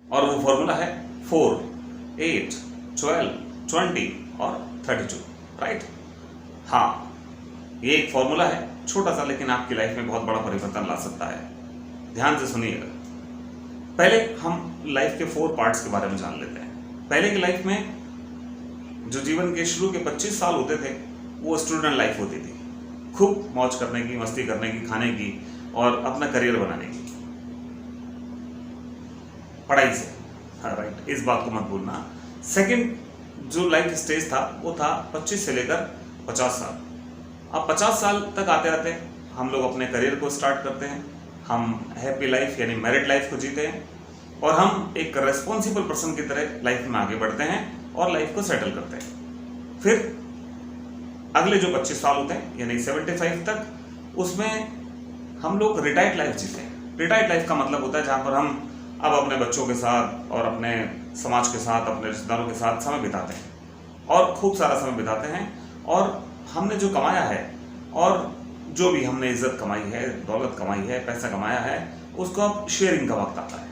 और वो फॉर्मूला है 4, 8, 12, 20 और 32, राइट। हाँ, ये एक फॉर्मूला है छोटा सा, लेकिन आपकी लाइफ में बहुत बड़ा परिवर्तन ला सकता है। ध्यान से सुनिएगा। पहले हम लाइफ के 4 पार्ट्स के बारे में जान लेते हैं। पहले की लाइफ में जो जीवन के शुरू के 25 साल होते थे वो स्टूडेंट लाइफ होती थी, खूब मौज करने की, मस्ती करने की, खाने की और अपना करियर बनाने की, पढ़ाई से। हाँ राइट, इस बात को मत भूलना। सेकंड जो लाइफ स्टेज था वो था 25 से लेकर 50 साल। अब 50 साल तक आते आते हम लोग अपने करियर को स्टार्ट करते हैं, हम हैप्पी लाइफ यानी मैरिड लाइफ को जीते हैं और हम एक रेस्पॉन्सिबल पर्सन की तरह लाइफ में आगे बढ़ते हैं और लाइफ को सेटल करते हैं। फिर अगले जो 25 साल होते हैं यानी 75 तक, उसमें हम लोग रिटायर्ड लाइफ जीते हैं। रिटायर्ड लाइफ का मतलब होता है जहाँ पर हम अब अपने बच्चों के साथ और अपने समाज के साथ, अपने रिश्तेदारों के साथ समय बिताते हैं और खूब सारा समय बिताते हैं और हमने जो कमाया है और जो भी हमने इज्जत कमाई है, दौलत कमाई है, पैसा कमाया है, उसको अब शेयरिंग का वक्त आता है।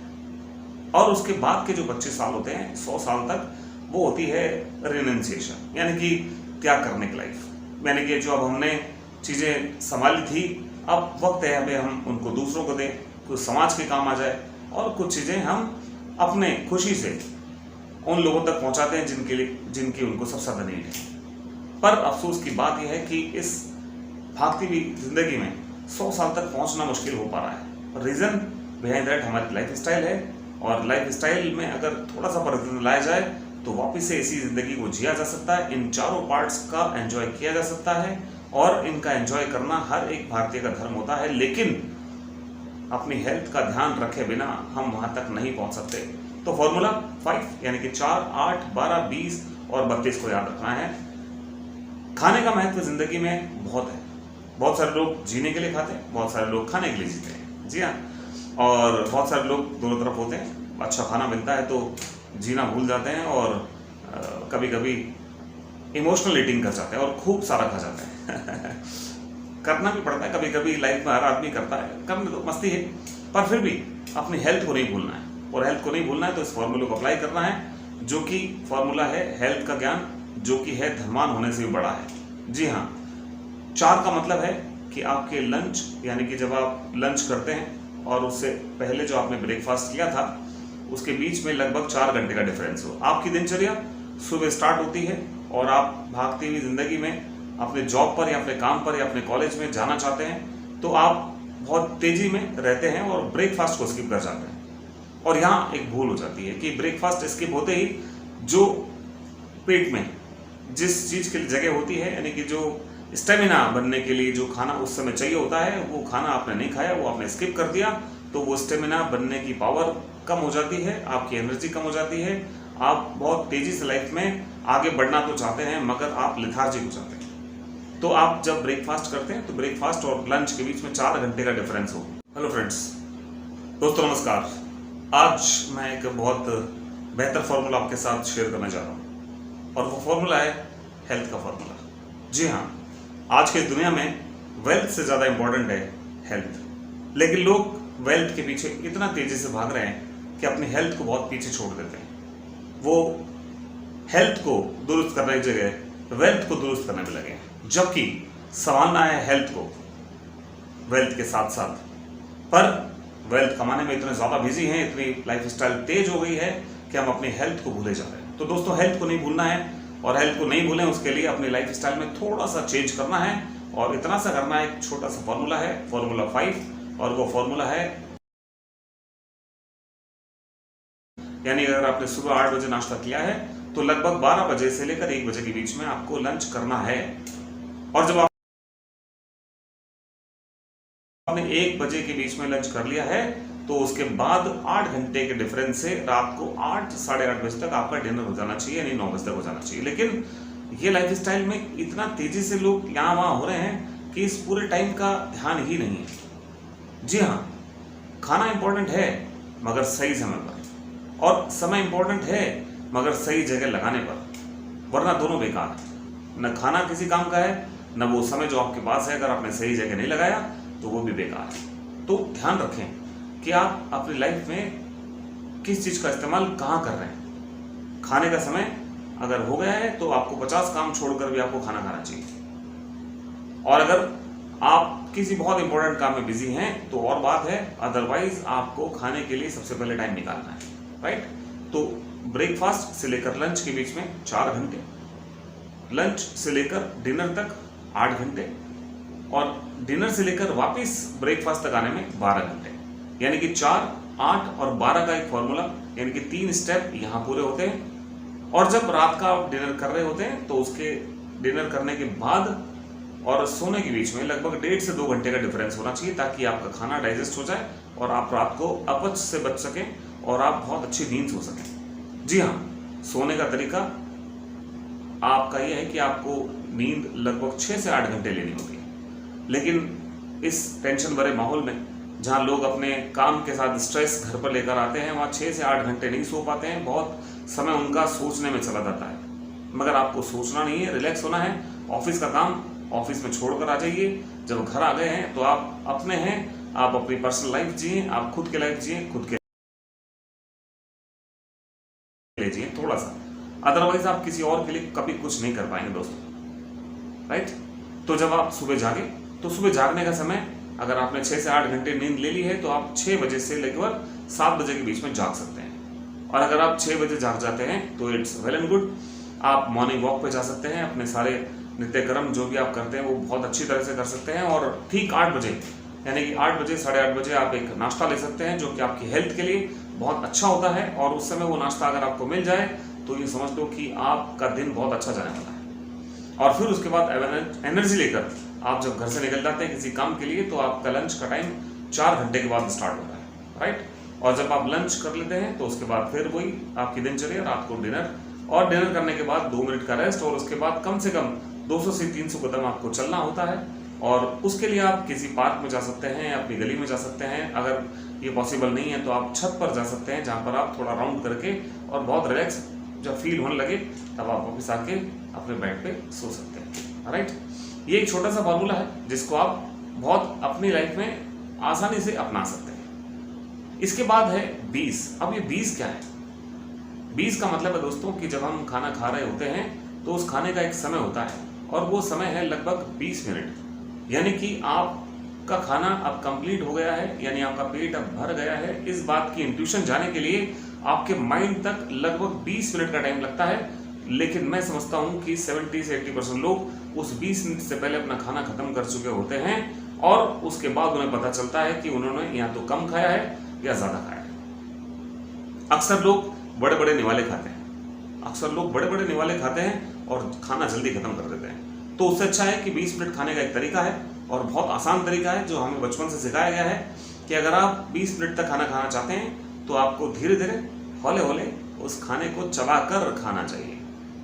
और उसके बाद के जो 25 साल होते हैं, 100 साल तक, वो होती है रिनंसिएशन यानी कि त्याग करने की लाइफ। यानी कि जो अब हमने चीज़ें संभाली थी, अब वक्त है हमें हम उनको दूसरों को दें, कुछ समाज के काम आ जाए और कुछ चीज़ें हम अपने खुशी से उन लोगों तक पहुंचाते हैं जिनकी उनको सबसे ज़्यादा नीड है। पर अफसोस की बात यह है कि इस भागती हुई जिंदगी में 100 साल तक पहुंचना मुश्किल हो पा रहा है। रीज़न बिहाइंड दैट हमारी लाइफ स्टाइल है और लाइफ स्टाइल में अगर थोड़ा सा परिवर्तन लाया जाए तो वापस से इसी जिंदगी को जिया जा सकता है, इन चारों पार्ट्स का एंजॉय किया जा सकता है और इनका एंजॉय करना हर एक भारतीय का धर्म होता है। लेकिन अपनी हेल्थ का ध्यान रखे बिना हम वहां तक नहीं पहुंच सकते। तो फॉर्मूला 5 यानी कि 4, 8, 12, 20 और 32 को याद रखना है। खाने का महत्व जिंदगी में बहुत है। बहुत सारे लोग जीने के लिए खाते हैं, बहुत सारे लोग खाने के लिए जीते हैं, जी हाँ। और बहुत सारे लोग दोनों तरफ होते हैं। अच्छा खाना मिलता है तो जीना भूल जाते हैं और कभी कभी इमोशनल ईटिंग कर जाते हैं और खूब सारा खा जाते हैं करना भी पड़ता है कभी कभी, लाइफ में हर आदमी करता है, करने तो मस्ती है, पर फिर भी अपनी हेल्थ को नहीं भूलना है। और हेल्थ को नहीं भूलना है तो इस फॉर्मूले को अप्लाई करना है, जो कि फॉर्मूला है हेल्थ का ज्ञान, जो कि है धनवान होने से भी बड़ा है। जी हाँ, 4 का मतलब है कि आपके लंच यानी कि जब आप लंच करते हैं और उससे पहले जो आपने ब्रेकफास्ट किया था उसके बीच में लगभग 4 घंटे का डिफरेंस हो। आपकी दिनचर्या सुबह स्टार्ट होती है और आप भागती हुई जिंदगी में अपने जॉब पर या अपने काम पर या अपने कॉलेज में जाना चाहते हैं तो आप बहुत तेजी में रहते हैं और ब्रेकफास्ट को स्किप कर जाते हैं। और यहाँ एक भूल हो जाती है कि ब्रेकफास्ट स्किप होते ही जो पेट में जिस चीज़ के लिए जगह होती है यानी कि जो स्टेमिना बनने के लिए जो खाना उस समय चाहिए होता है, वो खाना आपने नहीं खाया, वो आपने स्किप कर दिया, तो वो स्टेमिना बनने की पावर कम हो जाती है, आपकी एनर्जी कम हो जाती है। आप बहुत तेजी से लाइफ में आगे बढ़ना तो चाहते हैं मगर आप लेथार्जिक हो जाते हैं। तो आप जब ब्रेकफास्ट करते हैं तो ब्रेकफास्ट और लंच के बीच में 4 घंटे का डिफरेंस हो। हेलो फ्रेंड्स, दोस्तों नमस्कार। आज मैं एक बहुत बेहतर फॉर्मूला आपके साथ शेयर करने जा रहा हूँ और वो फॉर्मूला है हेल्थ का फॉर्मूला। जी हाँ, आज की दुनिया में वेल्थ से ज़्यादा इंपॉर्टेंट है हेल्थ, लेकिन लोग वेल्थ के पीछे इतना तेज़ी से भाग रहे हैं कि अपनी हेल्थ को बहुत पीछे छोड़ देते हैं। वो हेल्थ को दुरुस्त करने की जगह वेल्थ को दुरुस्त करने में लगे हैं, जबकि संभालना है हेल्थ को वेल्थ के साथ साथ। पर वेल्थ कमाने में इतने ज़्यादा बिजी हैं, इतनी लाइफस्टाइल तेज हो गई है कि हम अपनी हेल्थ को भूले जा रहे हैं। तो दोस्तों, हेल्थ को नहीं भूलना है और हेल्थ को नहीं भूलें उसके लिए अपनी लाइफ स्टाइल में थोड़ा सा चेंज करना है और इतना सा करना है। एक छोटा सा फॉर्मूला है, फॉर्मूला 5, और वो फॉर्मूला है यानी अगर आपने सुबह 8 बजे नाश्ता किया है तो लगभग 12 बजे से लेकर 1 बजे के बीच में आपको लंच करना है। और जब आपने 1 बजे के बीच में लंच कर लिया है तो उसके बाद 8 घंटे के डिफरेंस से रात को 8 साढ़े 8 बजे तक आपका डिनर हो जाना चाहिए, यानी 9 बजे तक हो जाना चाहिए। लेकिन ये लाइफस्टाइल में इतना तेजी से लोग यहाँ वहाँ हो रहे हैं कि इस पूरे टाइम का ध्यान ही नहीं है। जी हाँ, खाना इंपॉर्टेंट है मगर सही समय पर, और समय इंपॉर्टेंट है मगर सही जगह लगाने पर, वरना दोनों बेकार है। न खाना किसी काम का है, न वो समय जो आपके पास है अगर आपने सही जगह नहीं लगाया तो वो भी बेकार है। तो ध्यान रखें कि आप अपनी लाइफ में किस चीज़ का इस्तेमाल कहाँ कर रहे हैं। खाने का समय अगर हो गया है तो आपको 50 काम छोड़कर भी आपको खाना खाना चाहिए। और अगर आप किसी बहुत इंपॉर्टेंट काम में बिजी हैं तो और बात है, अदरवाइज आपको खाने के लिए सबसे पहले टाइम निकालना है, राइट। तो ब्रेकफास्ट से लेकर लंच के बीच में 4 घंटे, लंच से लेकर डिनर तक 8 घंटे, और डिनर से लेकर वापस ब्रेकफास्ट तक आने में 12 घंटे। यानी कि 4, 8 और 12 का एक फॉर्मूला, यानी कि 3 स्टेप यहाँ पूरे होते हैं। और जब रात का आप डिनर कर रहे होते हैं तो उसके डिनर करने के बाद और सोने के बीच में लगभग 1.5 से 2 घंटे का डिफरेंस होना चाहिए, ताकि आपका खाना डाइजेस्ट हो जाए और आप रात को अपच से बच सकें और आप बहुत अच्छी नींद सो सकें। जी हाँ, सोने का तरीका आपका ये है कि आपको नींद लगभग 6 से 8 घंटे लेनी होती है। लेकिन इस टेंशन भरे माहौल में जहाँ लोग अपने काम के साथ स्ट्रेस घर पर लेकर आते हैं, वहाँ 6 से 8 घंटे नहीं सो पाते हैं। बहुत समय उनका सोचने में चला जाता है। मगर आपको सोचना नहीं है, रिलैक्स होना है। ऑफिस का काम ऑफिस में छोड़कर आ जाइए। जब घर आ गए हैं तो आप अपने हैं, आप अपनी पर्सनल लाइफ जिए, आप खुद की लाइफ जिए, खुद के लिए जिए थोड़ा सा। अदरवाइज आप किसी और के लिए कभी कुछ नहीं कर पाएंगे दोस्तों, राइट। तो जब आप सुबह जागे तो सुबह जागने का समय अगर आपने 6 से 8 घंटे नींद ले ली है तो आप 6 बजे से लेकर 7 बजे के बीच में जाग सकते हैं। और अगर आप 6 बजे जाग जाते हैं तो इट्स वेल एंड गुड। आप मॉर्निंग वॉक पे जा सकते हैं, अपने सारे नित्य कर्म जो भी आप करते हैं वो बहुत अच्छी तरह से कर सकते हैं। और ठीक 8 बजे, यानी कि 8 बजे, 8:30 बजे आप एक नाश्ता ले सकते हैं जो कि आपकी हेल्थ के लिए बहुत अच्छा होता है। और उस समय वो नाश्ता अगर आपको मिल जाए तो ये समझ लो कि आपका दिन बहुत अच्छा जाने वाला है। और फिर उसके बाद एनर्जी लेकर आप जब घर से निकल जाते हैं किसी काम के लिए तो आपका लंच का टाइम 4 घंटे के बाद स्टार्ट होता है, राइट। और जब आप लंच कर लेते हैं तो उसके बाद फिर वही आपकी दिनचर्या, रात को डिनर, और डिनर करने के बाद 2 मिनट का रेस्ट, और उसके बाद कम से कम 200 से 300 कदम आपको चलना होता है। और उसके लिए आप किसी पार्क में जा सकते हैं, अपनी गली में जा सकते हैं। अगर ये पॉसिबल नहीं है तो आप छत पर जा सकते हैं, जहाँ पर आप थोड़ा राउंड करके और बहुत रिलैक्स जब फील होने लगे तब आप वापस आके अपने बेड पे सो सकते हैं, राइट। ये एक छोटा सा फॉर्मूला है जिसको आप बहुत अपनी लाइफ में आसानी से अपना सकते हैं। इसके बाद है 20। अब ये 20 क्या है? 20 का मतलब है दोस्तों कि जब हम खाना खा रहे होते हैं तो उस खाने का एक समय होता है और वो समय है लगभग 20 मिनट। यानी कि आपका खाना अब कंप्लीट हो गया है, यानी आपका पेट अब भर गया है। इस बात की इंट्यूशन जाने के लिए आपके माइंड तक लगभग 20 मिनट का टाइम लगता है। लेकिन मैं समझता हूं कि 70 से 80% लोग उस 20 मिनट से पहले अपना खाना खत्म कर चुके होते हैं और उसके बाद उन्हें पता चलता है कि उन्होंने या तो कम खाया है या ज्यादा खाया है। अक्सर लोग बड़े बड़े निवाले खाते हैं, और खाना जल्दी खत्म कर देते हैं। तो उससे अच्छा है कि 20 मिनट खाने का एक तरीका है और बहुत आसान तरीका है जो हमें बचपन से सिखाया गया है कि अगर आप 20 मिनट तक खाना खाना चाहते हैं तो आपको धीरे धीरे हौले हौले उस खाने को चबाकर खाना चाहिए।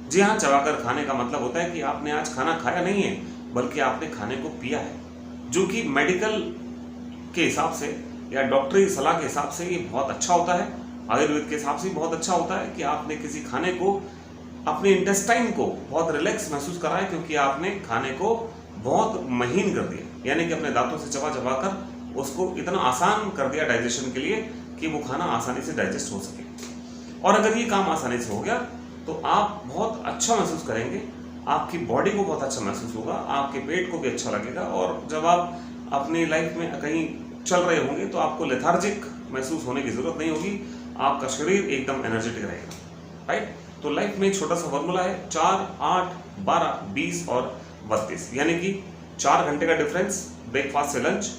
जी हाँ, चबाकर खाने का मतलब होता है कि आपने आज खाना खाया नहीं है बल्कि आपने खाने को पिया है, जो कि मेडिकल के हिसाब से या डॉक्टरी सलाह के हिसाब से ये बहुत अच्छा होता है। आयुर्वेद के हिसाब से बहुत अच्छा होता है कि आपने किसी खाने को, अपने इंटेस्टाइन को बहुत रिलैक्स महसूस कराया, क्योंकि आपने खाने को बहुत महीन कर दिया, यानी कि अपने दांतों से चबा चबा कर उसको इतना आसान कर दिया डाइजेशन के लिए कि वो खाना आसानी से डाइजेस्ट हो सके। और अगर ये काम आसानी से हो गया तो आप बहुत अच्छा महसूस करेंगे, आपकी बॉडी को बहुत अच्छा महसूस होगा, आपके पेट को भी अच्छा लगेगा। और जब आप अपनी लाइफ में कहीं चल रहे होंगे तो आपको लेथार्जिक महसूस होने की जरूरत नहीं होगी, आपका शरीर एकदम एनर्जेटिक रहेगा, राइट। तो लाइफ में एक छोटा सा फॉर्मूला है 4, 8, 12, 20 और 32, यानी कि 4 घंटे का डिफरेंस ब्रेकफास्ट से लंच,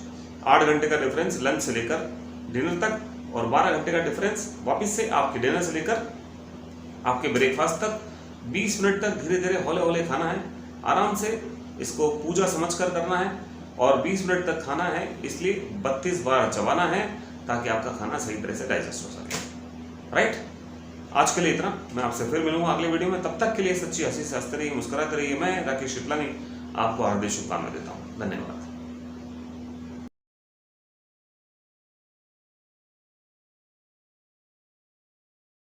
8 घंटे का डिफरेंस लंच से लेकर डिनर तक, और 12 घंटे का डिफरेंस वापस से आपके डिनर से लेकर आपके ब्रेकफास्ट तक। 20 मिनट तक धीरे धीरे हौले हौले खाना है, आराम से इसको पूजा समझकर करना है, और 20 मिनट तक खाना है, इसलिए 32 बार चबाना है ताकि आपका खाना सही तरह से डाइजेस्ट हो सके, राइट। आज के लिए इतना, मैं आपसे फिर मिलूंगा अगले वीडियो में। तब तक के लिए सच्ची हंसी से हंसते रहिए, मुस्कुराते रहिए। मैं राकेश शितलानी आपको हार्दिक शुभकामनाएं देता हूँ। धन्यवाद।